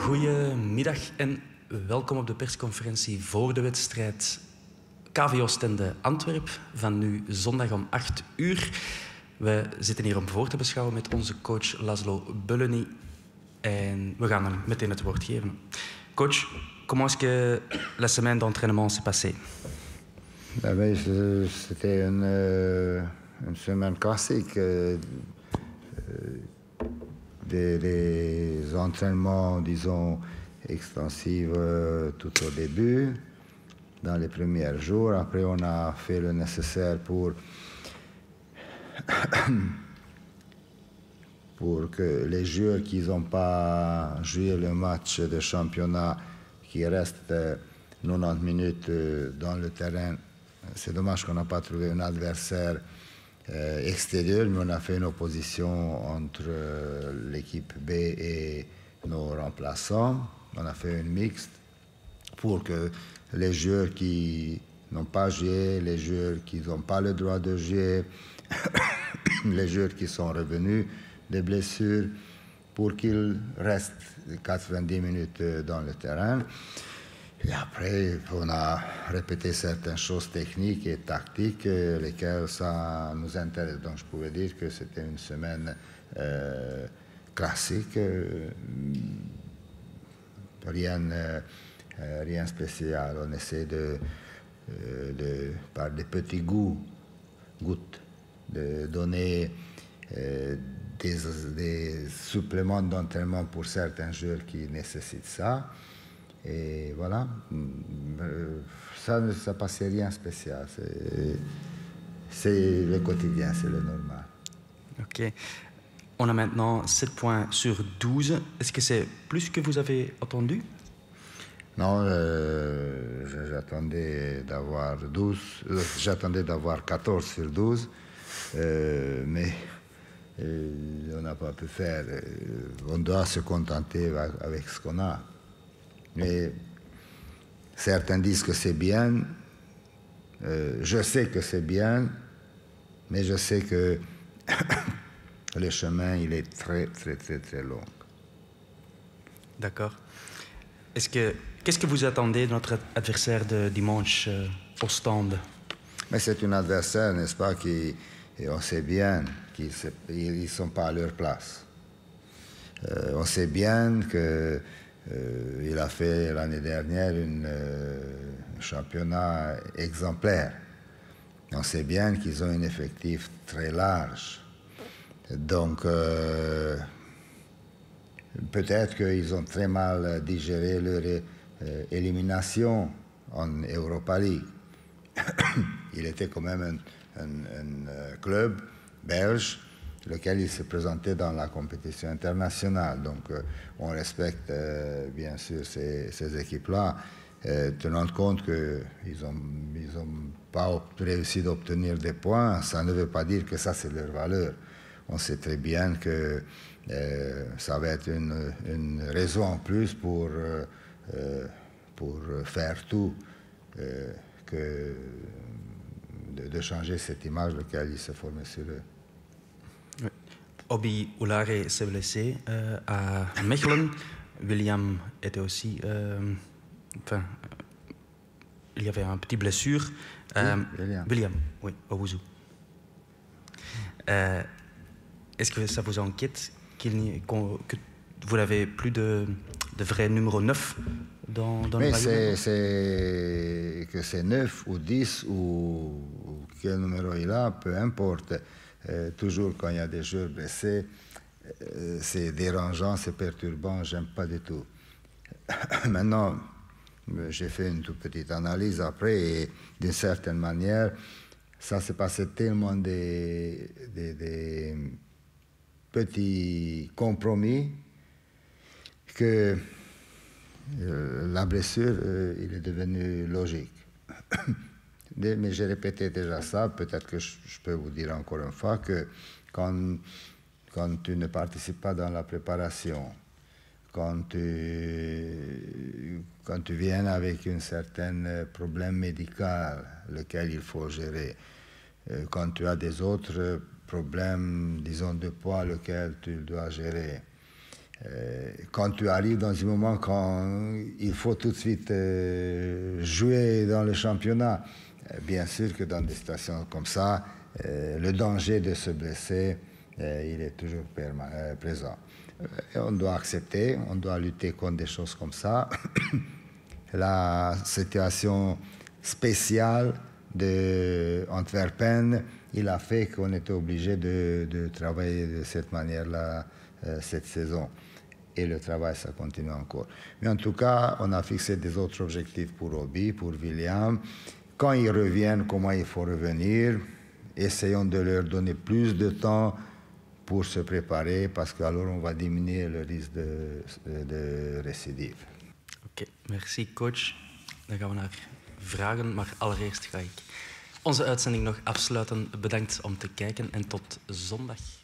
Goedemiddag en welkom op de persconferentie voor de wedstrijd KV Oostende Antwerp van nu zondag om 8 uur. We zitten hier om voor te beschouwen met onze coach Laszlo Bölöni en we gaan hem meteen het woord geven. Coach, comment est-ce que la semaine d'entraînement s'est passée? C'était une semaine classique. Des entraînements, disons, extensifs tout au début, dans les premiers jours. Après, on a fait le nécessaire pour que les joueurs qui n'ont pas joué le match de championnat, qui restent 90 minutes dans le terrain. C'est dommage qu'on n'a pas trouvé un adversaire extérieur, mais on a fait une opposition entre l'équipe B et nos remplaçants. On a fait une mixte pour que les joueurs qui n'ont pas joué, les joueurs qui n'ont pas le droit de jouer, les joueurs qui sont revenus des blessures, pour qu'ils restent 90 minutes dans le terrain. Et après, on a répété certaines choses techniques et tactiques, lesquelles ça nous intéresse. Donc je pouvais dire que c'était une semaine classique, rien spécial. On essaie par des petits gouttes, de donner des suppléments d'entraînement pour certains joueurs qui nécessitent ça. Et voilà, ça ne passait rien de spécial. C'est le quotidien, c'est le normal. Ok. On a maintenant 7 points sur 12. Est-ce que c'est plus que vous avez attendu? Non, j'attendais d'avoir 12. J'attendais d'avoir 14 sur 12. Mais on n'a pas pu faire. On doit se contenter avec ce qu'on a. Mais certains disent que c'est bien. Je sais que c'est bien, mais je sais que le chemin, il est très, très, très, très long. D'accord. Qu'est-ce que vous attendez de notre adversaire de dimanche, Ostende? Mais c'est un adversaire, n'est-ce pas, on sait bien qu'ils ne sont pas à leur place. On sait bien que il a fait l'année dernière un championnat exemplaire. On sait bien qu'ils ont un effectif très large. Donc, peut-être qu'ils ont très mal digéré leur élimination en Europa League. Il était quand même un club belge lequel il se présentait dans la compétition internationale. Donc, on respecte bien sûr ces équipes-là, tenant compte qu'ils n'ont pas réussi d'obtenir des points. Ça ne veut pas dire que ça, c'est leur valeur. On sait très bien que ça va être une raison en plus pour faire tout de changer cette image laquelle il s'est formé sur eux. Obi Oulare s'est blessé à Mechelen. William était aussi... il y avait une petite blessure. William, oui, Owuzu. Est-ce que ça vous inquiète que vous n'avez plus de vrai numéro 9 dans le Mais maillot? que c'est 9 ou 10 ou quel numéro il a, peu importe. Toujours quand il y a des joueurs blessés, c'est dérangeant, c'est perturbant, j'aime pas du tout. Maintenant, j'ai fait une toute petite analyse après et d'une certaine manière, ça s'est passé tellement des petits compromis que la blessure, il est devenu logique. Mais j'ai répété déjà ça, peut-être que je peux vous dire encore une fois que quand tu ne participes pas dans la préparation, quand tu viens avec un certain problème médical, lequel il faut gérer, quand tu as des autres problèmes, disons, de poids, lequel tu dois gérer, Quand tu arrives dans un moment quand il faut tout de suite jouer dans le championnat, bien sûr que dans des situations comme ça, le danger de se blesser, il est toujours présent. On doit accepter, on doit lutter contre des choses comme ça. La situation spéciale d'Antwerpen, il a fait qu'on était obligé de travailler de cette manière-là cette saison. Et le travail, ça continue encore. Mais en tout cas, on a fixé des autres objectifs pour Obi, pour William. Quand ils reviennent, comment il faut revenir. Essayons de leur donner plus de temps pour se préparer, parce qu'alors on va diminuer le risque de récidive. Oké, merci coach. Dan gaan we naar vragen, maar allereerst ga ik onze uitzending nog afsluiten. Bedankt om te kijken en tot zondag.